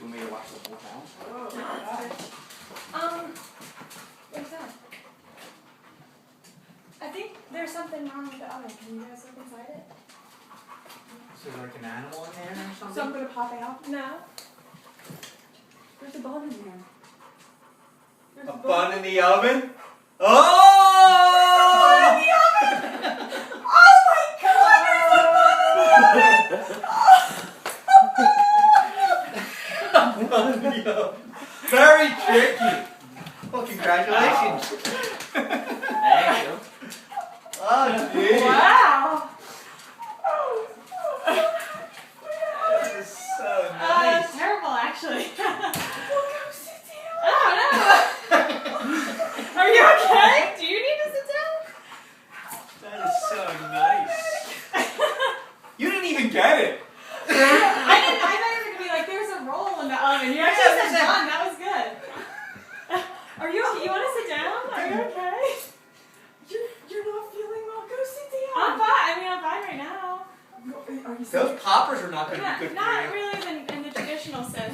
want me to watch the whole house? What's that? I think there's something wrong with the oven. Can you guys look inside it? So there's like an animal in there or something? So I'm gonna pop out? No. There's a bone in there. There's A bun in the oven? Oh! bone in the oven! Oh my god! There's a bun in the oven! Very tricky. Well, congratulations. Thank you. Oh, geez. Wow! That is so That's nice. terrible, actually. We'll go sit down. Oh, no. Are you okay? Do you need to sit down? That is so nice. You didn't even get it. I thought you were going to be like, there's a roll in the oven. You actually said done. That was good. Are you okay? You want to sit down? Are you okay? You're not feeling well. Go sit down. I'm fine. I mean, I'm fine right now. Are you Those poppers are not going to be good for you. Not really in the traditional sense.